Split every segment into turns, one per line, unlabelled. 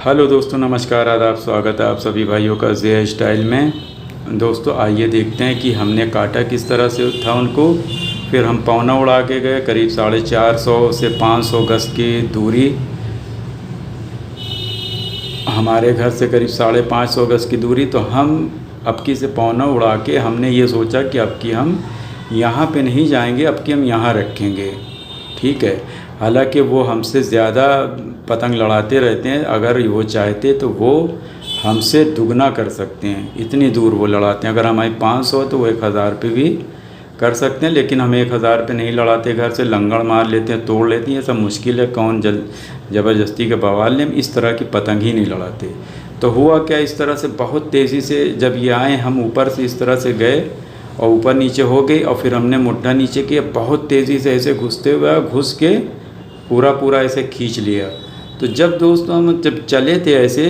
Hello दोस्तों, नमस्कार, आदाब, स्वागत है आप सभी भाइयों का जे स्टाइल में। दोस्तों आइए देखते हैं कि हमने काटा किस तरह से था उनको। फिर हम पौना उड़ा के गए करीब 450 से 500 गज की दूरी, हमारे घर से करीब 550 गज की दूरी। तो हम अब की से पौना उड़ा के हमने ये सोचा कि अब की हम यहाँ पे नहीं जाएंगे, अब की हम यहाँ रखेंगे। ठीक है, हालांकि वो हमसे ज़्यादा पतंग लड़ाते रहते हैं। अगर वो चाहते तो वो हमसे दुगना कर सकते हैं, इतनी दूर वो लड़ाते हैं। अगर हमारी 500 तो वो 1000 पे भी कर सकते हैं, लेकिन हम 1000 पे नहीं लड़ाते। घर से लंगड़ मार लेते हैं, तोड़ लेती हैं, सब मुश्किल है। कौन ज़बरदस्ती के बवाल ने इस तरह की पतंग ही नहीं लड़ाते। तो हुआ क्या, इस तरह से बहुत तेज़ी से जब ये आए, हम ऊपर से इस तरह से गए और ऊपर नीचे हो गई, और फिर हमने मुट्ठा नीचे किया। बहुत तेज़ी से ऐसे घुसते हुए घुस के पूरा ऐसे खींच लिया। तो जब दोस्तों हम जब चले थे ऐसे,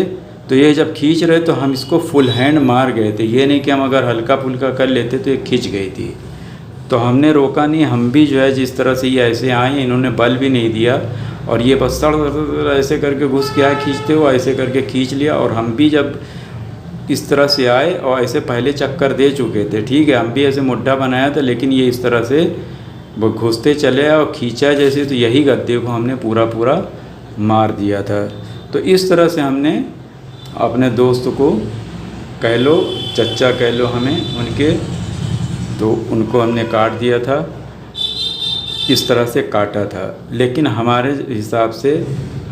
तो ये जब खींच रहे तो हम इसको फुल हैंड मार गए थे। ये नहीं कि हम अगर हल्का फुल्का कर लेते तो ये खींच गई थी। तो हमने रोका नहीं, हम भी जो है जिस तरह से ये ऐसे आए, इन्होंने बल भी नहीं दिया, और ये बस सड़ ऐसे करके घुस के आए, खींचते हुए ऐसे करके खींच लिया। और हम भी जब इस तरह से आए और ऐसे पहले चक्कर दे चुके थे, ठीक है, हम भी ऐसे मुड्ढा बनाया था, लेकिन ये इस तरह से वो घुसते चले और खींचा जैसे, तो यही गद्दे को हमने पूरा मार दिया था। तो इस तरह से हमने अपने दोस्त को कह लो, चच्चा कह लो हमें उनके, तो उनको हमने काट दिया था, इस तरह से काटा था। लेकिन हमारे हिसाब से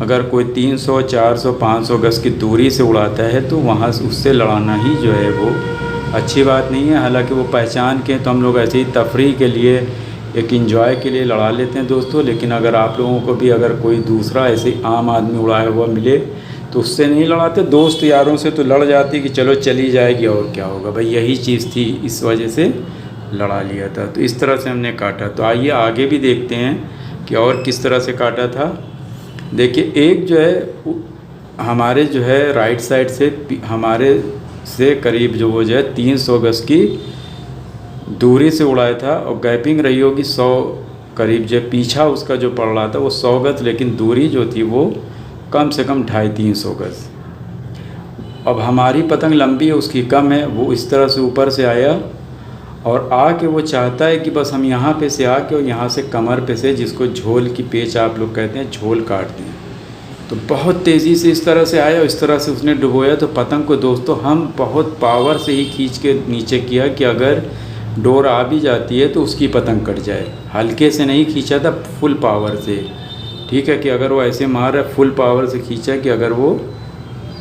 अगर कोई 300, 400, 500 गज की दूरी से उड़ाता है तो वहाँ उससे लड़ाना ही जो है वो अच्छी बात नहीं है। हालांकि वो पहचान के, तो हम लोग ऐसे ही तफरीह के लिए, एक एंजॉय के लिए लड़ा लेते हैं दोस्तों। लेकिन अगर आप लोगों को भी अगर कोई दूसरा ऐसे आम आदमी उड़ाया हुआ मिले तो उससे नहीं लड़ाते, दोस्त यारों से तो लड़ जाती कि चलो चली जाएगी और क्या होगा भाई, यही चीज़ थी, इस वजह से लड़ा लिया था। तो इस तरह से हमने काटा। तो आइए आगे भी देखते हैं कि और किस तरह से काटा था। देखिए, एक जो है हमारे जो है राइट साइड से हमारे से करीब जो वो जो है 300 गज की दूरी से उड़ाया था, और गैपिंग रही होगी 100 करीब, जो पीछा उसका जो पड़ रहा था वो 100 गज, लेकिन दूरी जो थी वो कम से कम 250-300 गज। अब हमारी पतंग लंबी है, उसकी कम है। वो इस तरह से ऊपर से आया और आके वो चाहता है कि बस हम यहाँ पे से आके और यहाँ से कमर पे से, जिसको झोल की पेच आप लोग कहते हैं, झोल काट दें। तो बहुत तेज़ी से इस तरह से आया और इस तरह से उसने डुबोया। तो पतंग को दोस्तों हम बहुत पावर से ही खींच के नीचे किया कि अगर डोर आ भी जाती है तो उसकी पतंग कट जाए। हल्के से नहीं खींचा था, फुल पावर से। ठीक है, कि अगर वो ऐसे मार रहा है, फुल पावर से खींचा कि अगर वो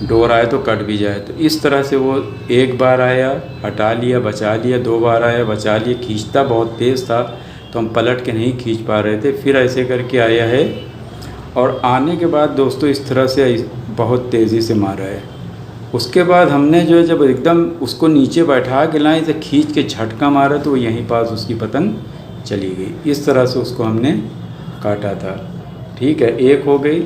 डोर आए तो कट भी जाए। तो इस तरह से वो एक बार आया, हटा लिया, बचा लिया, 2 बार आया, बचा लिया। खींचता बहुत तेज़ था तो हम पलट के नहीं खींच पा रहे थे। फिर ऐसे करके आया है, और आने के बाद दोस्तों इस तरह से बहुत तेज़ी से मारा है। उसके बाद हमने जो है जब एकदम उसको नीचे बैठा के लाए, से खींच के झटका मारा तो वो यहीं पास उसकी पतंग चली गई। इस तरह से उसको हमने काटा था। ठीक है, एक हो गई।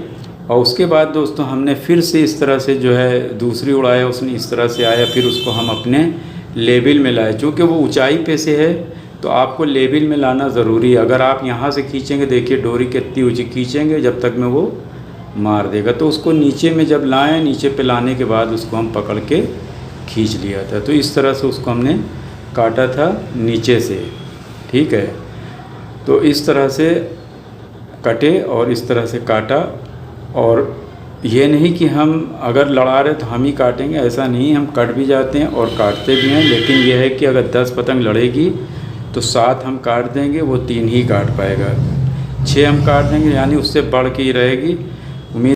और उसके बाद दोस्तों हमने फिर से इस तरह से जो है दूसरी उड़ाया, उसने इस तरह से आया। फिर उसको हम अपने लेवल में लाए, चूँकि वो ऊंचाई पे से है तो आपको लेवल में लाना ज़रूरी है। अगर आप यहाँ से खींचेंगे, देखिए डोरी कितनी ऊँची खींचेंगे जब तक में वो मार देगा। तो उसको नीचे में जब लाएँ, नीचे पे लाने के बाद उसको हम पकड़ के खींच लिया था। तो इस तरह से उसको हमने काटा था नीचे से। ठीक है, तो इस तरह से कटे और इस तरह से काटा। और ये नहीं कि हम अगर लड़ा रहे तो हम ही काटेंगे, ऐसा नहीं, हम कट भी जाते हैं और काटते भी हैं। लेकिन यह है कि अगर 10 पतंग लड़ेगी तो 7 हम काट देंगे, वो 3 ही काट पाएगा। 6 हम काट देंगे, यानी उससे बढ़ के ही रहेगी। उम्मीद